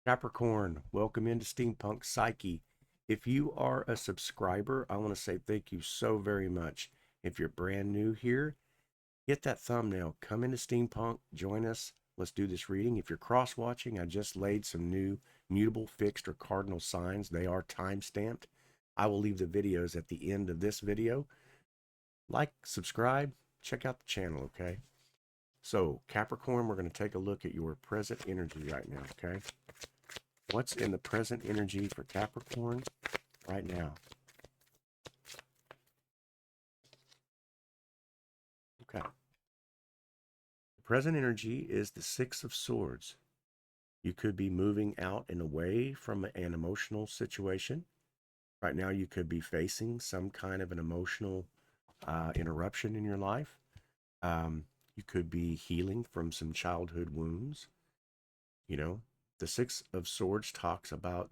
Capricorn, welcome into Steampunk Psyche. If you are a subscriber, I want to say thank you so very much. If you're brand new here, hit that thumbnail, come into Steampunk, join us. Let's do this reading. If you're cross watching, I just laid some new mutable, fixed, or cardinal signs. They are time stamped. I will leave the videos at the end of this video. Like, subscribe, check out the channel, okay? So, Capricorn, we're going to take a look at your present energy right now, okay? What's in the present energy for Capricorn right now? Okay. The present energy is the Six of Swords. You could be moving out and away from an emotional situation. Right now, you could be facing some kind of an emotional interruption in your life. You could be healing from some childhood wounds. You know, the Six of Swords talks about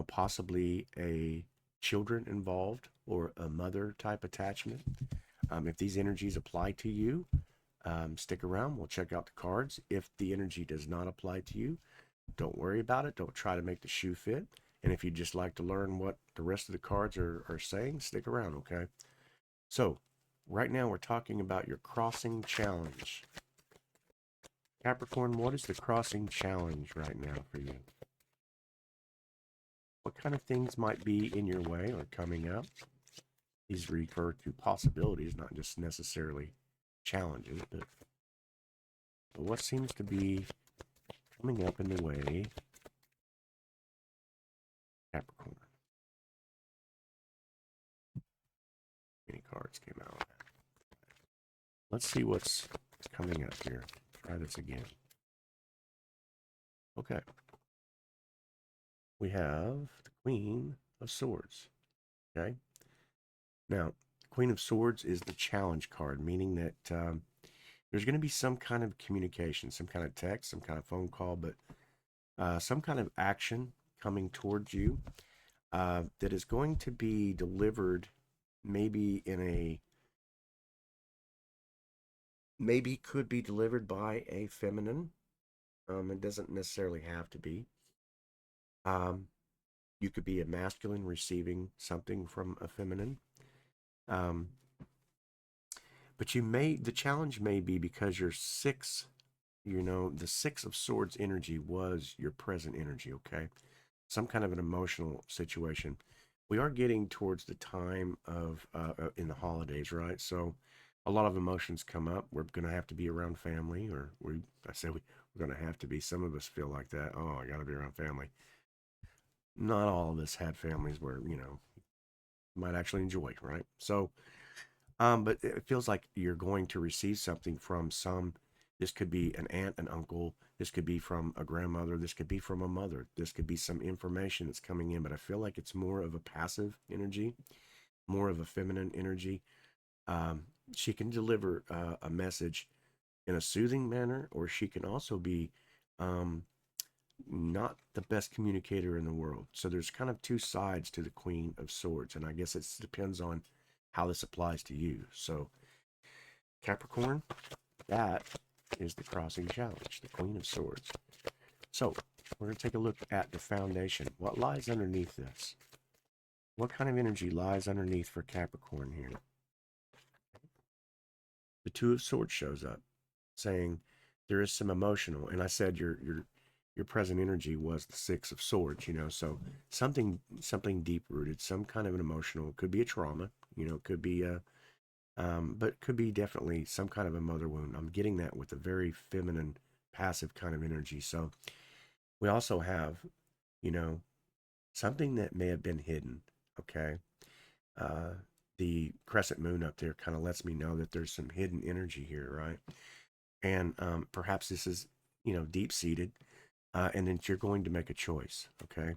possibly a children involved or a mother type attachment. If these energies apply to you, stick around. We'll check out the cards. If the energy does not apply to you, don't worry about it. Don't try to make the shoe fit. And if you'd just like to learn what the rest of the cards are saying, stick around, okay? So, right now we're talking about your crossing challenge. Capricorn, what is the crossing challenge right now for you? What kind of things might be in your way or coming up? These refer to possibilities, not just necessarily challenges, but what seems to be coming up in the way, Capricorn? Many cards came out. Let's see what's coming up here. Try this again. Okay. We have the Queen of Swords. Okay. Now, Queen of Swords is the challenge card, meaning that there's going to be some kind of communication, some kind of text, some kind of phone call, but some kind of action coming towards you that is going to be delivered maybe maybe could be delivered by a feminine. It doesn't necessarily have to be. Um, you could be a masculine receiving something from a feminine. Um, but the challenge may be because you're six, the Six of Swords energy was your present energy, okay? Some kind of an emotional situation. We are getting towards the time of in the holidays, right? So a lot of emotions come up. We're going to have to be around family, or we're going to have to be. Some of us feel like that. Oh, I got to be around family. Not all of us had families where might actually enjoy, right? So, but it feels like you're going to receive something from some. This could be an aunt, an uncle. This could be from a grandmother. This could be from a mother. This could be some information that's coming in. But I feel like it's more of a passive energy, more of a feminine energy. Um, she can deliver a message in a soothing manner, or she can also be um, not the best communicator in the world. So there's kind of two sides to the Queen of Swords, and I guess it depends on how this applies to you. So, Capricorn, that is the crossing challenge, the Queen of Swords. So, we're going to take a look at the foundation. What lies underneath this? What kind of energy lies underneath for Capricorn here? The Two of Swords shows up, saying there is some emotional, and I said your present energy was the Six of Swords, so something deep rooted, some kind of an emotional, could be a trauma, could be a but could be definitely some kind of a mother wound. I'm getting that with a very feminine, passive kind of energy. So we also have, you know, something that may have been hidden. Okay. Uh, the crescent moon up there kind of lets me know that there's some hidden energy here, right? And perhaps this is, deep seated, and then you're going to make a choice. Okay.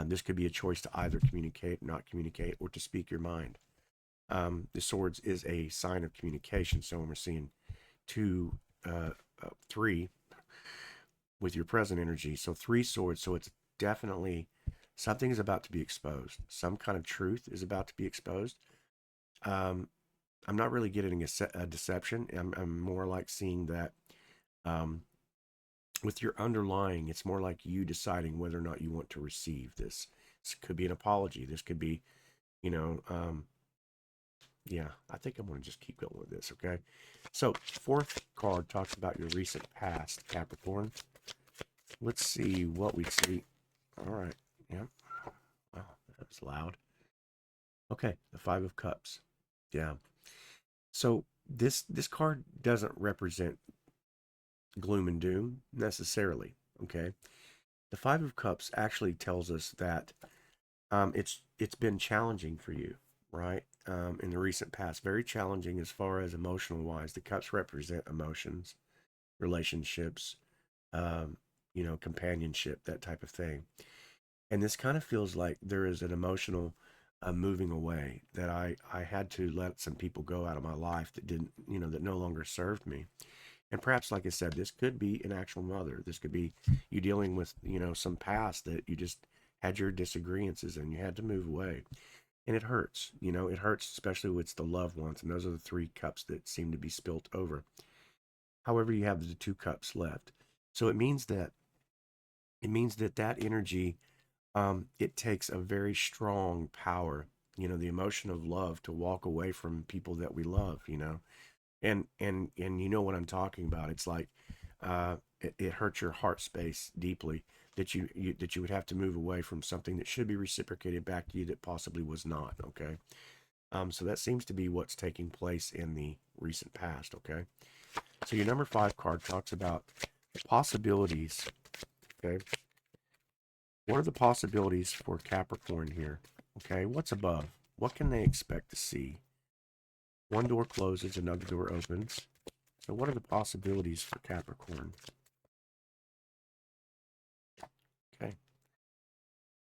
This could be a choice to either communicate, not communicate, or to speak your mind. The swords is a sign of communication. So when we're seeing two, three with your present energy, so three swords, so it's definitely something is about to be exposed. Some kind of truth is about to be exposed. Um, I'm not really getting a deception. I'm more like seeing that um, with your underlying, it's more like you deciding whether or not you want to receive this. This could be an apology. This could be, you know, yeah, I think I'm going to just keep going with this, okay? So, fourth card talks about your recent past, Capricorn. Let's see what we see. All right, yeah. Wow, that was loud. Okay, the Five of Cups. Yeah. So this card doesn't represent gloom and doom necessarily, okay? The Five of Cups actually tells us that it's been challenging for you, right? In the recent past, very challenging as far as emotional wise. The cups represent emotions, relationships, um, companionship, that type of thing. And this kind of feels like there is an emotional moving away, that I had to let some people go out of my life that didn't, that no longer served me. And perhaps, like I said, this could be an actual mother. This could be you dealing with, some past that you just had your disagreements and you had to move away. And it hurts, it hurts, especially with the loved ones. And those are the three cups that seem to be spilt over. However, you have the two cups left. So it means that energy, it takes a very strong power, the emotion of love, to walk away from people that we love, and you know what I'm talking about. It's like it hurts your heart space deeply that you would have to move away from something that should be reciprocated back to you that possibly was not. Okay, so that seems to be what's taking place in the recent past. Okay, so your number 5 card talks about possibilities. Okay, what are the possibilities for Capricorn here? Okay, what's above? What can they expect to see? One door closes, another door opens. So what are the possibilities for Capricorn? Okay.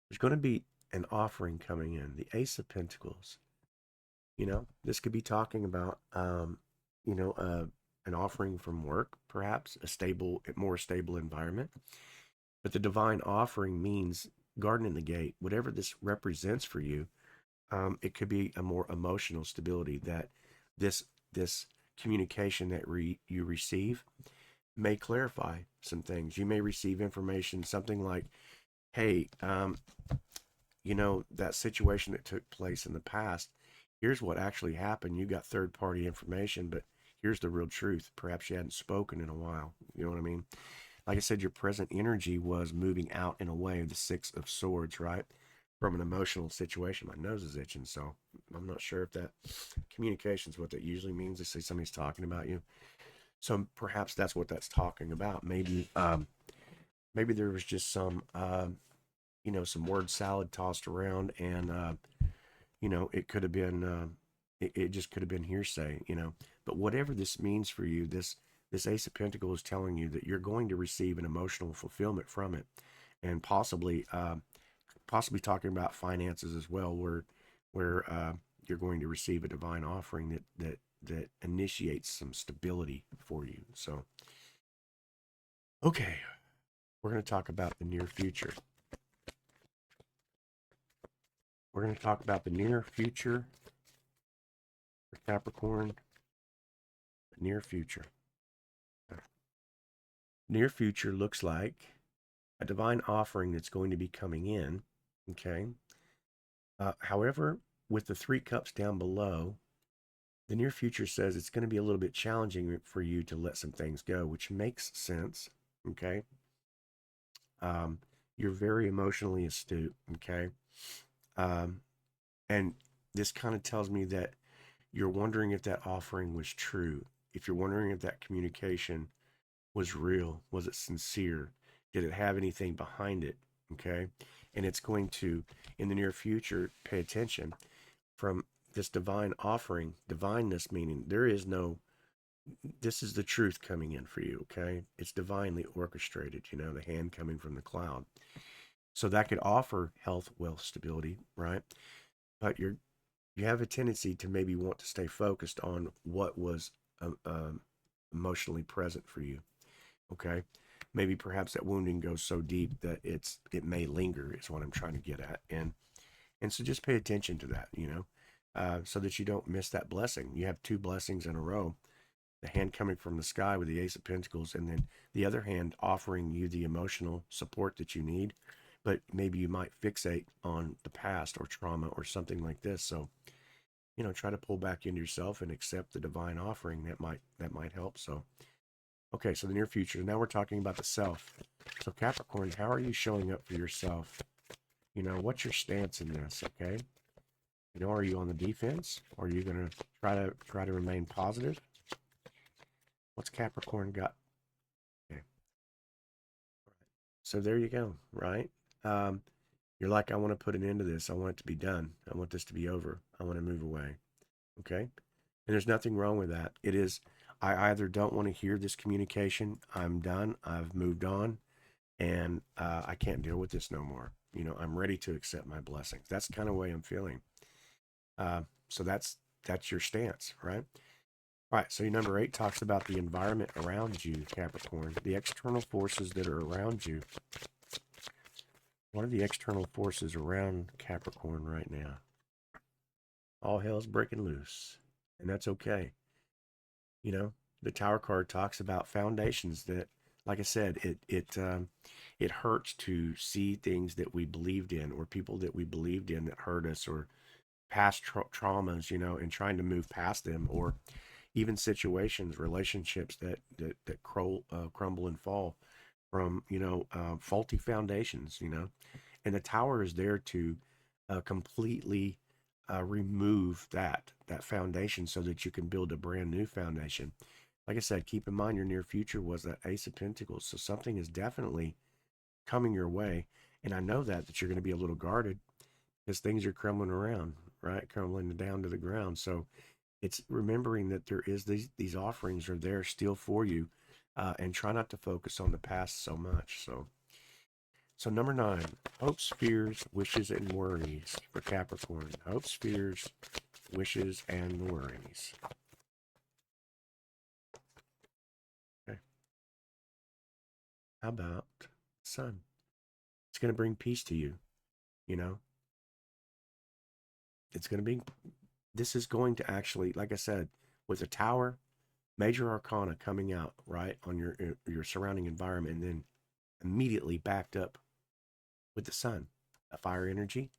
There's going to be an offering coming in, the Ace of Pentacles. This could be talking about, you know, uh, an offering from work, perhaps more stable environment. But the divine offering means garden in the gate. Whatever this represents for you, it could be a more emotional stability, that this communication that you receive may clarify some things. You may receive information, something like, hey, that situation that took place in the past, here's what actually happened. You got third party information, but here's the real truth. Perhaps you hadn't spoken in a while. You know what I mean? Like I said, your present energy was moving out in a way of the Six of Swords, right? From an emotional situation. My nose is itching, so I'm not sure if that communication is what that usually means. They say somebody's talking about you. So perhaps that's what that's talking about. Maybe there was just some word salad tossed around, and it could have been, it just could have been hearsay. But whatever this means for you, this Ace of Pentacles is telling you that you're going to receive an emotional fulfillment from it, and possibly talking about finances as well, where you're going to receive a divine offering that initiates some stability for you. So, okay, we're going to talk about the near future. We're going to talk about the near future for Capricorn. The near future. Near future looks like a divine offering that's going to be coming in. Okay. However, with the 3 cups down below, the near future says it's going to be a little bit challenging for you to let some things go, which makes sense. Okay. You're very emotionally astute. Okay. Um, and this kind of tells me that you're wondering if that offering was true. If you're wondering if that communication was real, was it sincere? Did it have anything behind it? Okay. And it's going to, in the near future, pay attention from this divine offering, divineness meaning this is the truth coming in for you. Okay. It's divinely orchestrated, the hand coming from the cloud. So that could offer health, wealth, stability, right? But you have a tendency to maybe want to stay focused on what was emotionally present for you. Okay, maybe perhaps that wounding goes so deep that it may linger, is what I'm trying to get at. And so just pay attention to that, so that you don't miss that blessing. You have 2 blessings in a row, the hand coming from the sky with the Ace of Pentacles, and then the other hand offering you the emotional support that you need. But maybe you might fixate on the past or trauma or something like this. So, try to pull back into yourself and accept the divine offering. That might help. So, okay, so the near future. Now we're talking about the self. So Capricorn, how are you showing up for yourself? What's your stance in this? Okay. Are you on the defense? Or are you gonna try to remain positive? What's Capricorn got? Okay. So there you go, right? Um, you're like, I want to put an end to this. I want it to be done. I want this to be over. I want to move away. Okay. And there's nothing wrong with that. It is, I either don't want to hear this communication. I'm done. I've moved on, and I can't deal with this no more. I'm ready to accept my blessings. That's the kind of way I'm feeling. So that's your stance, right? All right, so your number 8 talks about the environment around you, Capricorn, the external forces that are around you. What are the external forces around Capricorn right now? All hell's breaking loose, and that's okay. The Tower card talks about foundations that, like I said, it hurts to see things that we believed in or people that we believed in that hurt us, or past traumas, and trying to move past them, or even situations, relationships that crumble and fall from faulty foundations. And the Tower is there to completely remove that foundation so that you can build a brand new foundation. Like I said, keep in mind your near future was that Ace of Pentacles, so something is definitely coming your way. And I know that you're going to be a little guarded because things are crumbling around, right? Crumbling down to the ground. So it's remembering that there is these offerings are there still for you, and try not to focus on the past so much. So number 9, hopes, fears, wishes, and worries for Capricorn. Hopes, fears, wishes, and worries. Okay. How about Sun? It's going to bring peace to you. You know, it's going to be, this is going to actually, like I said, with the Tower, major arcana coming out, right, on your surrounding environment, and then immediately backed up with the Sun, a fire energy.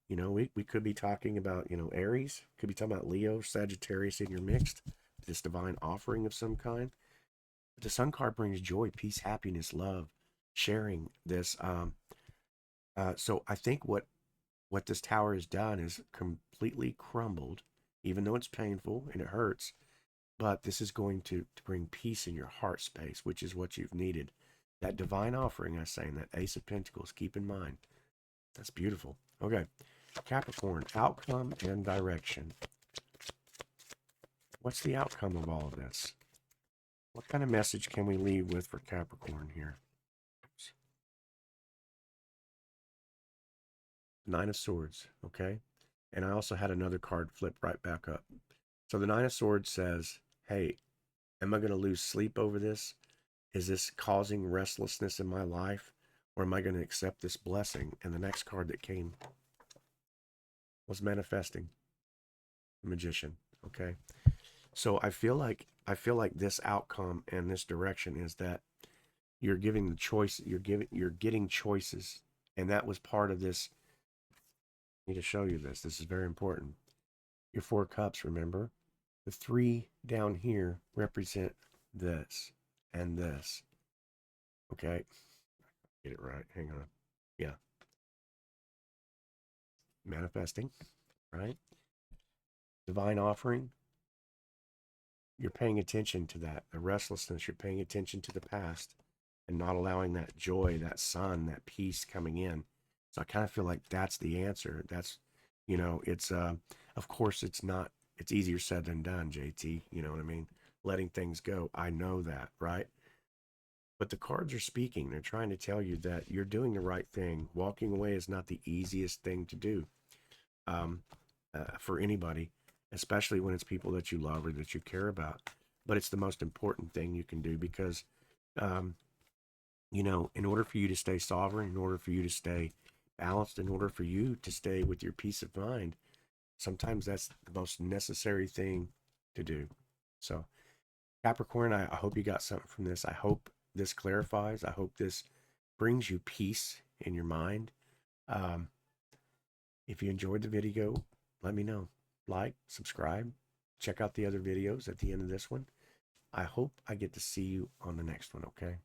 We could be talking about, Aries, could be talking about Leo, Sagittarius in your mixed, this divine offering of some kind. But the Sun card brings joy, peace, happiness, love, sharing this. So I think what this Tower has done is completely crumbled, even though it's painful and it hurts. But this is going to bring peace in your heart space, which is what you've needed. That divine offering, I say, and that Ace of Pentacles, keep in mind. That's beautiful. Okay. Capricorn, outcome and direction. What's the outcome of all of this? What kind of message can we leave with for Capricorn here? Oops. 9 of Swords, okay? And I also had another card flip right back up. So the 9 of Swords says, hey, am I going to lose sleep over this? Is this causing restlessness in my life? Or am I going to accept this blessing? And the next card that came was manifesting. The Magician, okay? So I feel like this outcome and this direction is that you're giving the choice, you're getting choices. And that was part of this. I need to show you this. This is very important. Your 4 cups, remember? The 3 down here represent this and this. Okay. Get it right. Hang on. Yeah. Manifesting, right? Divine offering. You're paying attention to that. The restlessness, you're paying attention to the past and not allowing that joy, that sun, that peace coming in. So I kind of feel like that's the answer. That's, it's, of course, it's not, it's easier said than done, JT. You know what I mean? Letting things go. I know that, right? But the cards are speaking. They're trying to tell you that you're doing the right thing. Walking away is not the easiest thing to do, for anybody, especially when it's people that you love or that you care about. But it's the most important thing you can do because, um, in order for you to stay sovereign, in order for you to stay balanced, in order for you to stay with your peace of mind, sometimes that's the most necessary thing to do. So Capricorn, I hope you got something from this. I hope this clarifies. I hope this brings you peace in your mind. Um, if you enjoyed the video, let me know. Like, subscribe, check out the other videos at the end of this one. I hope I get to see you on the next one, okay?